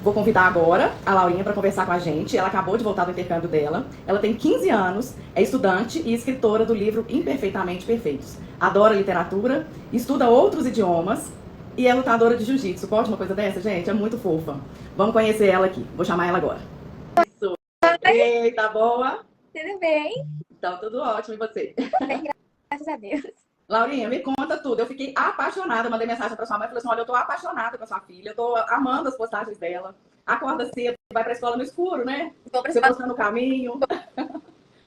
Vou convidar agora a Laurinha para conversar com a gente. Ela acabou de voltar do intercâmbio dela. Ela tem 15 anos, é estudante e escritora do livro Imperfeitamente Perfeitos. Adora literatura, estuda outros idiomas e é lutadora de jiu-jitsu. Pode uma coisa dessa, gente? É muito fofa. Vamos conhecer ela aqui. Vou chamar ela agora. Isso. Ei, tá boa? Tudo bem? Então, tudo ótimo. E você? Bem, graças a Deus. Laurinha, me conta tudo. Eu fiquei apaixonada. Eu mandei mensagem para sua mãe e falei assim: olha, eu tô apaixonada com a sua filha. Eu tô amando as postagens dela. Acorda cedo, vai pra escola no escuro, né? Vou pra Você escola. postando o caminho.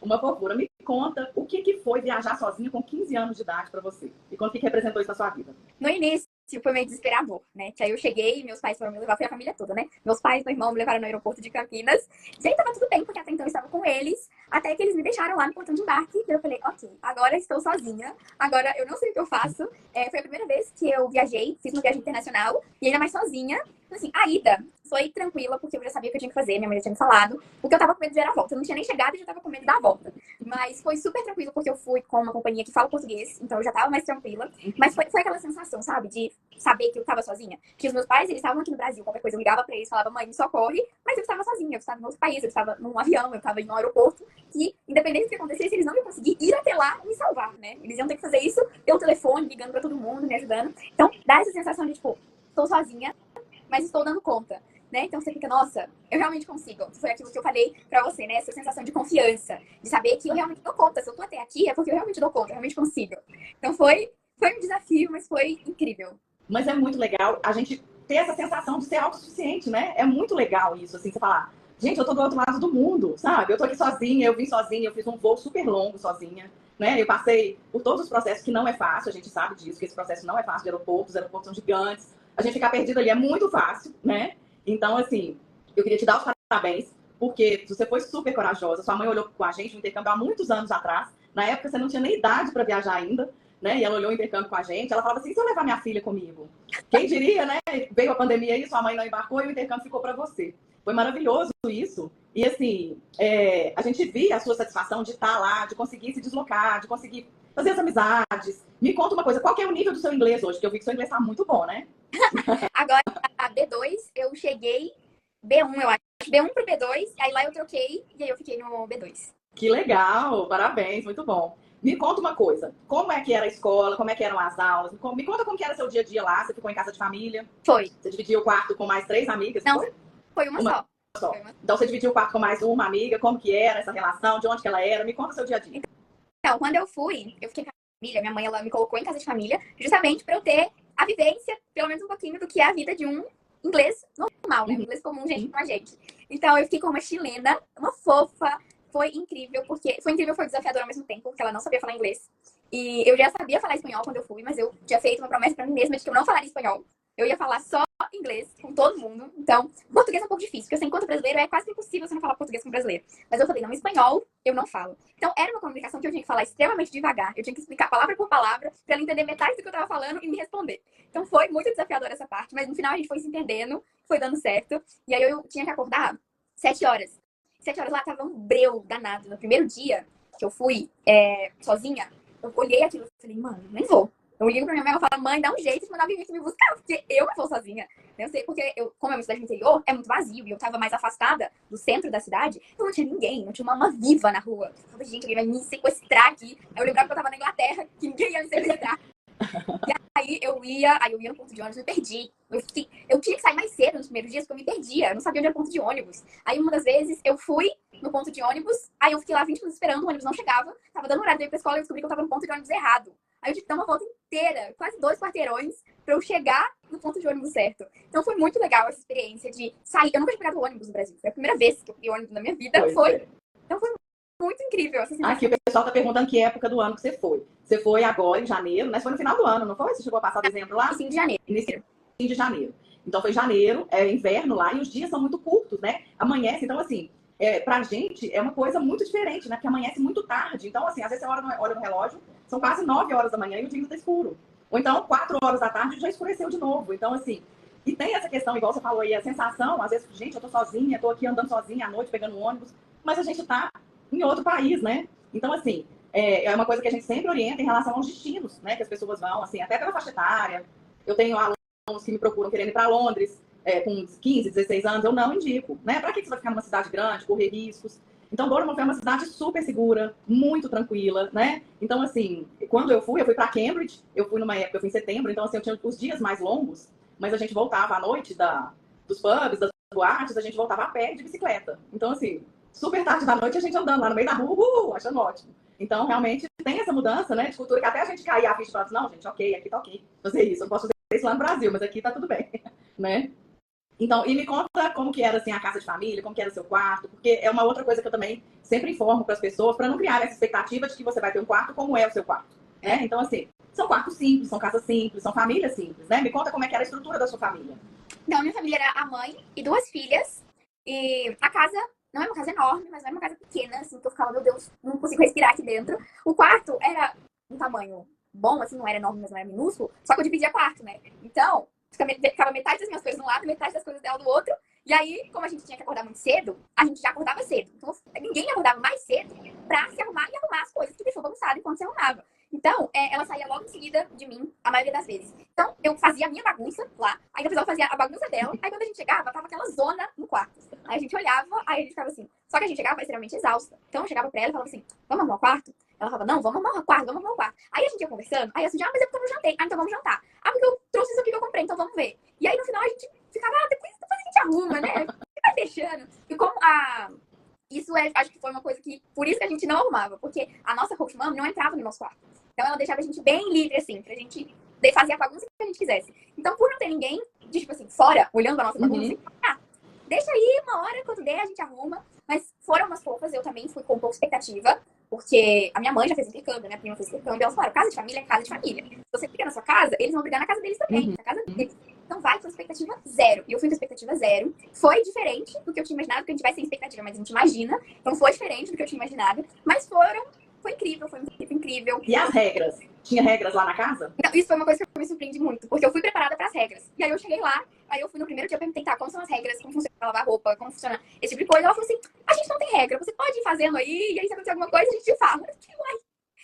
Uma fofura. Me conta o que foi viajar sozinha com 15 anos de idade para você. E quanto que representou isso na sua vida? No início foi meio desesperador, né? Que aí eu cheguei e meus pais foram me levar, foi a família toda, né? Meus pais, meu irmão me levaram no aeroporto de Campinas. E aí tava tudo bem, porque até então eu estava com eles. Até que eles me deixaram lá no portão de embarque. E eu falei, ok, agora estou sozinha. Agora eu não sei o que eu faço. Foi a primeira vez que eu viajei, fiz uma viagem internacional. E ainda mais sozinha. Assim, a ida foi tranquila, porque eu já sabia o que eu tinha que fazer. Minha mãe já tinha me falado. O que eu tava com medo de era a volta. Eu não tinha nem chegado e já tava com medo da volta. Mas foi super tranquilo, porque eu fui com uma companhia que fala português. Então eu já tava mais tranquila. Mas foi aquela sensação, sabe? De saber que eu tava sozinha. Que os meus pais, eles estavam aqui no Brasil. Qualquer coisa eu ligava pra eles, falava, mãe, me socorre. Mas eu estava sozinha. Eu estava em outro país, eu estava num avião, eu estava em um aeroporto. Que, independente do que acontecesse, eles não iam conseguir ir até lá e me salvar, né? Eles iam ter que fazer isso pelo telefone, ligando pra todo mundo, me ajudando. Então, dá essa sensação de, tipo, estou sozinha, mas estou dando conta. Né? Então você fica, nossa, eu realmente consigo. Foi aquilo que eu falei pra você, né? Essa sensação de confiança, de saber que eu realmente dou conta. Se eu tô até aqui, é porque eu realmente dou conta, eu realmente consigo. Então foi um desafio, mas foi incrível. Mas é muito legal a gente ter essa sensação de ser autossuficiente, né? É muito legal isso, assim, você falar, gente, eu tô do outro lado do mundo, sabe? Eu tô aqui sozinha, eu vim sozinha, eu fiz um voo super longo sozinha, né? Eu passei por todos os processos que não é fácil, a gente sabe disso, que esse processo não é fácil de aeroportos, os aeroportos são gigantes, a gente ficar perdido ali é muito fácil, né? Então, assim, eu queria te dar os parabéns, porque você foi super corajosa, sua mãe olhou com a gente no intercâmbio há muitos anos atrás, na época você não tinha nem idade para viajar ainda, né? E ela olhou o intercâmbio com a gente, ela falava assim, se eu levar minha filha comigo? Quem diria, né? Veio a pandemia aí, sua mãe não embarcou e o intercâmbio ficou para você. Foi maravilhoso isso. E assim, a gente via a sua satisfação de estar lá, de conseguir se deslocar, de conseguir fazer as amizades. Me conta uma coisa, qual que é o nível do seu inglês hoje? Porque eu vi que seu inglês está muito bom, né? Agora, a B2, eu cheguei B1, eu acho. B1 pro B2, aí lá eu troquei e aí eu fiquei no B2. Que legal, parabéns, muito bom. Me conta uma coisa, como é que era a escola, como é que eram as aulas? Me conta como que era seu dia a dia lá, você ficou em casa de família? Foi. Você dividia o quarto com mais 3 amigas, Não, foi? foi uma Uma só. só. Foi uma... Então você dividiu o quarto com mais uma amiga, como que era essa relação, de onde que ela era? Me conta o seu dia a dia. Então, quando eu fui, eu fiquei com a família, minha mãe, ela me colocou em casa de família, justamente para eu ter a vivência, pelo menos um pouquinho, do que é a vida de um inglês normal, né? Um inglês comum, gente, com a gente. Então, eu fiquei com uma chilena, uma fofa, foi incrível, foi desafiador ao mesmo tempo, porque ela não sabia falar inglês. E eu já sabia falar espanhol quando eu fui, mas eu tinha feito uma promessa para mim mesma de que eu não falaria espanhol. Eu ia falar só inglês com todo mundo. Então, português é um pouco difícil, porque assim, enquanto brasileiro é quase impossível você não falar português com brasileiro. Mas eu falei, não, espanhol eu não falo. Então, era uma comunicação que eu tinha que falar extremamente devagar. Eu tinha que explicar palavra por palavra para ela entender metade do que eu tava falando e me responder. Então, foi muito desafiador essa parte, mas no final a gente foi se entendendo, foi dando certo. E aí eu tinha que acordar 7 horas. 7 horas lá tava um breu danado. No primeiro dia que eu fui sozinha, eu olhei aquilo e falei, mano, nem vou. Eu ligo pra minha mãe e falo, mãe, dá um jeito de mandar alguém me buscar, porque eu não vou sozinha. Eu sei, porque como é uma cidade do interior, é muito vazio e eu tava mais afastada do centro da cidade, então não tinha ninguém, não tinha uma alma viva na rua. Eu falava, gente, alguém vai me sequestrar aqui. Aí eu lembrava que eu tava na Inglaterra, que ninguém ia me sequestrar. E aí eu ia no ponto de ônibus e me perdi. Eu tinha que sair mais cedo nos primeiros dias, porque eu me perdia. Eu não sabia onde era o ponto de ônibus. Aí uma das vezes eu fui no ponto de ônibus, aí eu fiquei lá 20 minutos esperando, o ônibus não chegava. Tava dando horário de ir pra escola e eu descobri que eu tava no ponto de ônibus errado. Aí eu tive que dar uma volta inteira, quase 2 quarteirões, pra eu chegar no ponto de ônibus certo. Então foi muito legal essa experiência de sair. Eu nunca tinha pegado ônibus no Brasil. Foi a primeira vez que eu peguei ônibus na minha vida. Pois é. Então foi muito incrível essa Aqui sensação. o pessoal tá perguntando que época do ano que você foi. Você foi agora, em janeiro, mas foi no final do ano, não foi? Você chegou a passar dezembro lá? Início de janeiro. Início de janeiro. Então foi janeiro, é inverno lá, e os dias são muito curtos, né? Amanhece, então assim, pra gente é uma coisa muito diferente, né? Porque amanhece muito tarde. Então, assim, às vezes você olha no relógio, são quase 9 horas da manhã e o dia ainda tá escuro. Ou então, 4 horas da tarde já escureceu de novo. Então, assim, e tem essa questão, igual você falou aí, a sensação, às vezes, gente, eu tô sozinha, tô aqui andando sozinha à noite, pegando um ônibus, mas a gente tá em outro país, né? Então, assim, é uma coisa que a gente sempre orienta em relação aos destinos, né? Que as pessoas vão, assim, até pela faixa etária. Eu tenho alunos que me procuram querendo ir para Londres. com 15, 16 anos, eu não indico, né? Pra que você vai ficar numa cidade grande, correr riscos? Então, Bournemouth é uma cidade super segura, muito tranquila, né? Então, assim, quando eu fui para Cambridge, eu fui numa época, eu fui em setembro, então, assim, eu tinha os dias mais longos, mas a gente voltava à noite dos pubs, das boates, a gente voltava a pé de bicicleta. Então, assim, super tarde da noite, a gente andando lá no meio da rua, achando ótimo. Então, realmente, tem essa mudança, né, de cultura, que até a gente cair a ficha e falar assim, não, gente, ok, aqui tá ok fazer isso, eu não posso fazer isso lá no Brasil, mas aqui tá tudo bem, né? Então, e me conta como que era, assim, a casa de família, como que era o seu quarto, porque é uma outra coisa que eu também sempre informo para as pessoas, para não criar essa expectativa de que você vai ter um quarto como é o seu quarto, né? Então, assim, são quartos simples, são casas simples, são famílias simples, né? Me conta como é que era a estrutura da sua família. Então, minha família era a mãe e duas filhas. E a casa não é uma casa enorme, mas não é uma casa pequena, assim, que eu ficava, meu Deus, não consigo respirar aqui dentro. O quarto era um tamanho bom, assim, não era enorme, mas não era minúsculo, só que eu dividia quarto, né? Então, ficava metade das minhas coisas de um lado, metade das coisas dela do outro. E aí, como a gente tinha que acordar muito cedo, a gente já acordava cedo. Então, ninguém acordava mais cedo pra se arrumar e arrumar as coisas que deixou bagunçado enquanto se arrumava. Então, ela saía logo em seguida de mim, a maioria das vezes. Então, eu fazia a minha bagunça lá, aí depois ela fazia a bagunça dela, aí quando a gente chegava, tava aquela zona no quarto. Aí a gente olhava, aí a gente ficava assim. Só que a gente chegava extremamente exausta. Então, eu chegava pra ela e falava assim, vamos arrumar o quarto? Ela falava, não, vamos arrumar o quarto, vamos arrumar o quarto. Aí a gente ia conversando, aí eu assim, mas é porque eu não jantei. Ah, então vamos jantar. Ah, porque eu trouxe isso aqui que eu comprei, então vamos ver. E aí, no final, a gente ficava, depois a gente arruma, né? Vai fechando. E como isso acho que foi uma coisa que, por isso que a gente não arrumava, porque a nossa host mom não entrava no nosso quarto. Então ela deixava a gente bem livre, assim, pra gente fazer a bagunça que a gente quisesse. Então, por não ter ninguém, tipo assim, fora, olhando a nossa bagunça, deixa aí, uma hora, quando der, a gente arruma. Mas foram umas fofas, eu também fui com um pouco de expectativa, porque a minha mãe já fez intercâmbio, minha prima fez intercâmbio, elas falaram, casa de família é casa de família. Se você fica na sua casa, eles vão brigar na casa deles também, na casa deles. Então vai com expectativa zero. E eu fui com expectativa zero. Foi diferente do que eu tinha imaginado, porque a gente vai sem expectativa, mas a gente imagina. Então foi diferente do que eu tinha imaginado. Mas foi incrível, foi muito incrível. E as regras? Tinha regras lá na casa? Não, isso foi uma coisa que eu me surpreendi muito, porque eu fui preparada para as regras. E aí eu cheguei lá, aí eu fui no primeiro dia, eu perguntei, tá, como são as regras, como funciona lavar roupa, como funciona esse tipo de coisa. Ela falou assim, a gente não tem regra, você pode ir fazendo aí, e aí se acontecer alguma coisa, a gente te fala.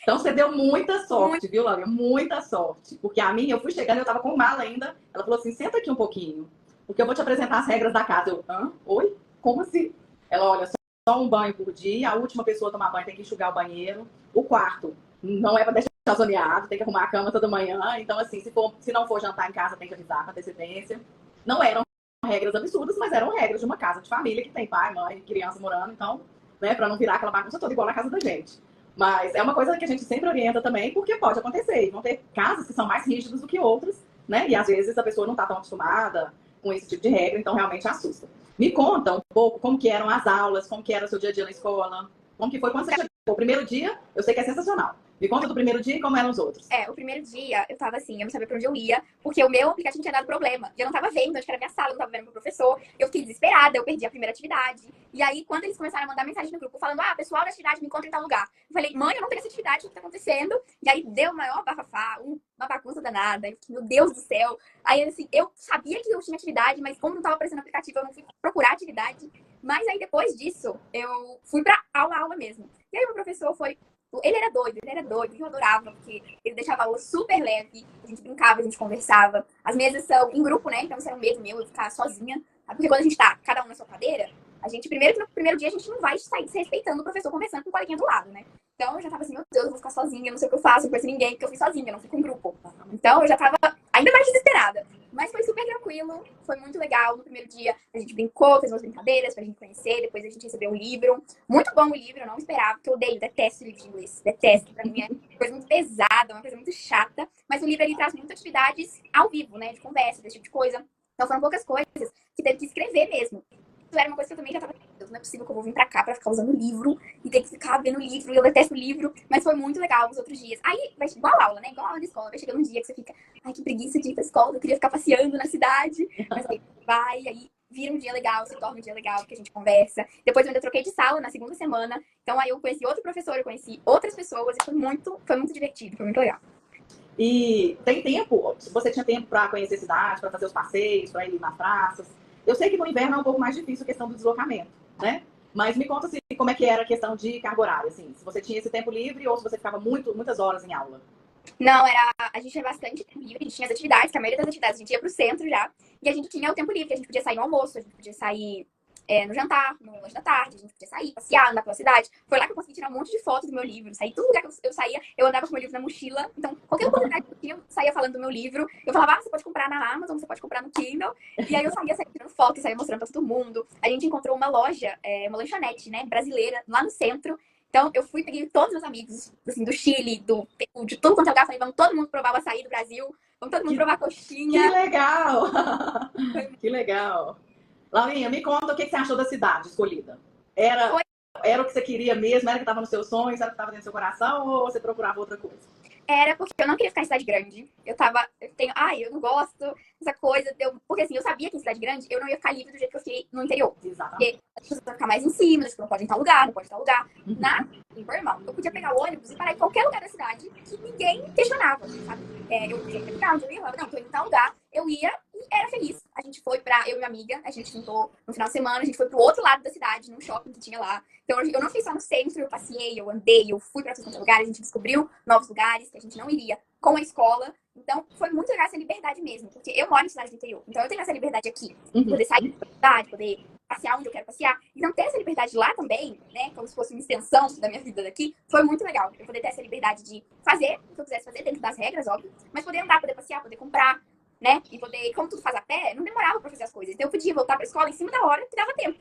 Então você deu muita sorte, viu, Laura? Muita sorte. Porque a minha, eu fui chegando, eu tava com mala ainda. Ela falou assim, senta aqui um pouquinho, porque eu vou te apresentar as regras da casa. Eu, hã? Oi? Como assim? Ela, olha, só um banho por dia, a última pessoa a tomar banho tem que enxugar o banheiro. O quarto não é pra deixar zoneado, tem que arrumar a cama toda manhã. Então, assim, se não for jantar em casa, tem que avisar com antecedência. Não eram regras absurdas, mas eram regras de uma casa de família que tem pai, mãe, criança morando. Então, né, pra não virar aquela bagunça toda igual na casa da gente. Mas é uma coisa que a gente sempre orienta também, porque pode acontecer. Vão ter casas que são mais rígidas do que outras, né? E às vezes a pessoa não está tão acostumada com esse tipo de regra, então realmente assusta. Me conta um pouco como que eram as aulas, como que era o seu dia a dia na escola, como que foi quando você chegou. O primeiro dia, eu sei que é sensacional. Me conta do primeiro dia e como eram os outros. O primeiro dia eu tava assim, eu não sabia pra onde eu ia, porque o meu aplicativo tinha dado problema. E eu não tava vendo onde era a minha sala, eu não tava vendo o meu professor. Eu fiquei desesperada, eu perdi a primeira atividade. E aí, quando eles começaram a mandar mensagem no grupo falando, pessoal da atividade me encontra em tal lugar. Eu falei, mãe, eu não tenho essa atividade, o que tá acontecendo? E aí deu o maior bafafá, uma bagunça danada. Eu fiquei, meu Deus do céu. Aí, assim, eu sabia que eu tinha atividade, mas como não tava aparecendo no aplicativo, eu não fui procurar atividade. Mas aí, depois disso, eu fui pra aula mesmo. E aí, o meu professor foi... Ele era doido, eu adorava, porque ele deixava a aula super leve, a gente brincava, a gente conversava. As mesas são em grupo, né? Então isso era um medo meu, eu ficar sozinha. Porque quando a gente tá, cada um na sua cadeira, a gente, primeiro, no primeiro dia, a gente não vai sair se respeitando o professor conversando com o coleguinha do lado, né? Então eu já tava assim, meu Deus, eu vou ficar sozinha, eu não sei o que eu faço, não conheço ninguém, porque eu fui sozinha, eu não fico em grupo. Então eu já tava ainda mais desesperada. Mas foi super tranquilo, foi muito legal. No primeiro dia a gente brincou, fez umas brincadeiras pra gente conhecer, depois a gente recebeu um livro. Muito bom o livro, eu não esperava, porque eu odeio, detesto livro de inglês. Detesto, pra mim é uma coisa muito pesada, uma coisa muito chata. Mas o livro ele traz muitas atividades ao vivo, né? De conversa, desse tipo de coisa. Então foram poucas coisas que teve que escrever mesmo. Isso era uma coisa que eu também já tava... Não é possível que eu vou vir pra cá pra ficar usando livro e ter que ficar vendo livro. E eu detesto livro, mas foi muito legal os outros dias. Aí, vai igual aula, né? Igual aula de escola. Vai chegando um dia que você fica, ai, que preguiça de ir pra escola, eu queria ficar passeando na cidade. Mas aí vai, aí vira um dia legal, se torna um dia legal, porque a gente conversa. Depois eu ainda troquei de sala na segunda semana. Então aí eu conheci outro professor, eu conheci outras pessoas e foi muito divertido, foi muito legal. E tem tempo? Você tinha tempo para conhecer a cidade, para fazer os passeios, para ir nas praças? Eu sei que no inverno é um pouco mais difícil a questão do deslocamento, né? Mas me conta como é que era a questão de carga horária, assim, se você tinha esse tempo livre ou se você ficava muitas horas em aula. Não, a gente tinha bastante tempo livre, a gente tinha as atividades, que a maioria das atividades a gente ia pro centro já, e a gente tinha o tempo livre, a gente podia sair no almoço, a gente podia sair no jantar, no lanche da tarde, a gente podia sair, passear, andar pela cidade. Foi lá que eu consegui tirar um monte de fotos do meu livro, saí todo lugar que eu saía, eu andava com o meu livro na mochila, então qualquer oportunidade que eu tinha, eu saía falando do meu livro, eu falava, você pode comprar na Amazon, você pode comprar no Kindle, e aí eu saía tirando fotos, saía mostrando pra todo mundo. A gente encontrou uma loja, uma lanchonete, né, brasileira, lá no centro. Então, eu fui, peguei todos os meus amigos, assim, do Chile, do Peru, de tudo quanto é lugar, falei, vamos todo mundo provar o açaí do Brasil, vamos todo mundo provar a coxinha. Que legal! Que legal! Laurinha, me conta o que você achou da cidade escolhida. Era, era o que você queria mesmo? Era o que estava nos seus sonhos? Era o que estava dentro do seu coração? Ou você procurava outra coisa? Era porque eu não queria ficar em cidade grande. Eu não gosto dessa coisa. Porque assim, eu sabia que em cidade grande eu não ia ficar livre do jeito que eu fiquei no interior. Exatamente. Porque as pessoas vão ficar mais em cima, as pessoas não podem estar lugar, não pode estar lugar. Em Portugal, eu podia pegar o ônibus e parar em qualquer lugar da cidade que ninguém questionava, sabe? Eu podia pegar onde eu ia, falava, não, tô indo em tal lugar. Eu ia e era feliz. A gente foi eu e minha amiga, a gente juntou no final de semana, a gente foi pro outro lado da cidade, num shopping que tinha lá. Então eu não fiz só no centro, eu passei, eu andei, eu fui pra todos os lugares, a gente descobriu novos lugares que a gente não iria com a escola. Então foi muito legal essa liberdade mesmo, porque eu moro em cidade do interior, então eu tenho essa liberdade aqui, poder sair da cidade, poder passear onde eu quero passear. Então ter essa liberdade lá também, né, como se fosse uma extensão da minha vida daqui, foi muito legal. Eu poder ter essa liberdade de fazer o que eu quisesse fazer, dentro das regras, óbvio, mas poder andar, poder passear, poder comprar, né, e poder, como tudo faz a pé, não demorava pra fazer as coisas. Então eu podia voltar pra escola em cima da hora, que dava tempo.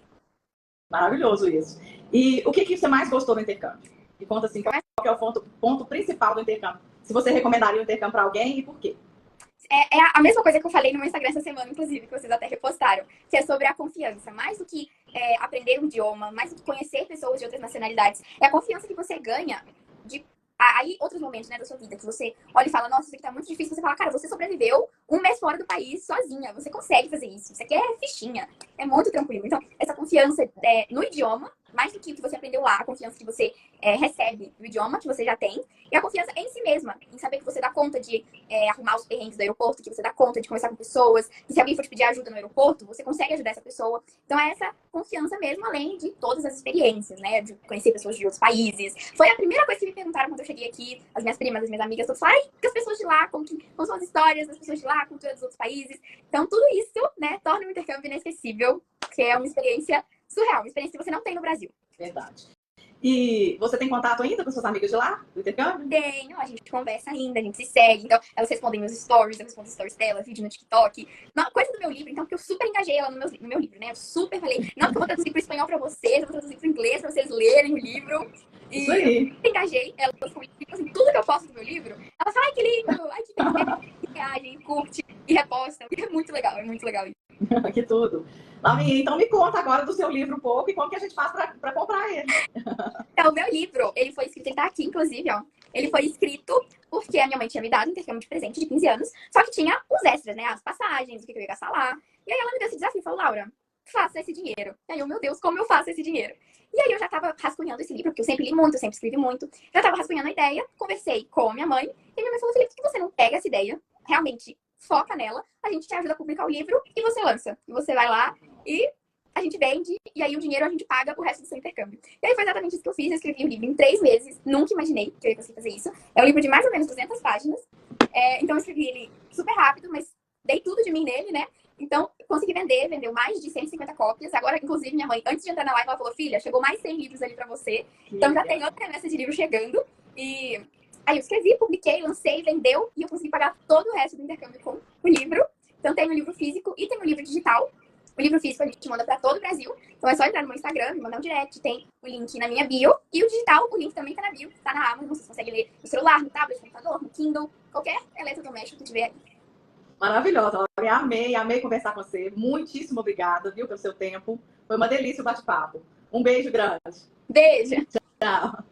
Maravilhoso isso. E o que você mais gostou do intercâmbio? E conta assim, qual é o ponto principal do intercâmbio? Se você recomendaria o intercâmbio para alguém e por quê? É a mesma coisa que eu falei no meu Instagram essa semana, inclusive, que vocês até repostaram, que é sobre a confiança. Mais do que aprender um idioma, mais do que conhecer pessoas de outras nacionalidades, é a confiança que você ganha de aí outros momentos, né, da sua vida, que você olha e fala, nossa, isso aqui tá muito difícil, você fala, cara, você sobreviveu um mês fora do país sozinha, você consegue fazer isso, isso aqui é fichinha, é muito tranquilo. Então, essa confiança no idioma, mais do que o que você aprendeu lá, a confiança que você recebe do idioma que você já tem, e a confiança em si mesma, em saber que você dá conta de arrumar os perrengues do aeroporto, que você dá conta de conversar com pessoas, que se alguém for te pedir ajuda no aeroporto, você consegue ajudar essa pessoa. Então é essa confiança mesmo, além de todas as experiências, né, de conhecer pessoas de outros países. Foi a primeira coisa que me perguntaram quando eu cheguei aqui, as minhas primas, as minhas amigas, todas falaram, que as pessoas de lá, como são as histórias das pessoas de lá, a cultura dos outros países. Então tudo isso, né, torna o intercâmbio inesquecível, que é uma experiência surreal, uma experiência que você não tem no Brasil. Verdade. E você tem contato ainda com suas amigas de lá, do intercâmbio? Tenho, a gente conversa ainda, a gente se segue. Então, elas respondem meus stories, eu respondo stories dela, vídeo no TikTok. Coisa do meu livro, então, porque eu super engajei ela no meu livro, né? Eu super falei, não, porque eu vou traduzir para o espanhol para vocês, eu vou traduzir para o inglês para vocês lerem o livro. E isso aí. Eu super engajei ela assim, tudo que eu posto do meu livro. Ela fala, ai, que lindo, ai, que bem, e reage, curte e reposta. É muito legal isso. Que tudo. Laurinha, então me conta agora do seu livro um pouco e como que a gente faz para comprar ele. O meu livro, ele foi escrito, ele tá aqui, inclusive, ó. Ele foi escrito porque a minha mãe tinha me dado um intercâmbio de presente de 15 anos, só que tinha os extras, né? As passagens, o que eu ia gastar lá. E aí ela me deu esse desafio, falou, Laura, faça esse dinheiro. E aí eu, meu Deus, como eu faço esse dinheiro? E aí eu já tava rascunhando esse livro, porque eu sempre li muito, eu sempre escrevi muito. Já tava rascunhando a ideia, conversei com a minha mãe, e minha mãe falou, Felipe, por que você não pega essa ideia, realmente foca nela, a gente te ajuda a publicar o livro e você lança. E você vai lá e a gente vende, e aí o dinheiro a gente paga o resto do seu intercâmbio. E aí foi exatamente isso que eu fiz, eu escrevi o livro em 3 meses, nunca imaginei que eu ia conseguir fazer isso. É um livro de mais ou menos 200 páginas, então eu escrevi ele super rápido, mas dei tudo de mim nele, né? Então, consegui vendeu mais de 150 cópias. Agora, inclusive, minha mãe, antes de entrar na live, ela falou, filha, chegou mais 100 livros ali pra você. Então já tem outra remessa de livro chegando. E aí eu escrevi, publiquei, lancei, vendeu, e eu consegui pagar todo o resto do intercâmbio com o livro. Então tem o livro físico e tem o livro digital. O livro físico a gente manda para todo o Brasil. Então é só entrar no meu Instagram, me mandar um direct. Tem o link na minha bio. E o digital, o link também tá na bio. Tá na Amazon. Você consegue ler no celular, no tablet, no computador, no Kindle. Qualquer eletrodoméstico que tiver aí. Maravilhosa, Laura. Amei conversar com você. Muitíssimo obrigada, viu, pelo seu tempo. Foi uma delícia o bate-papo. Um beijo grande. Beijo. Tchau.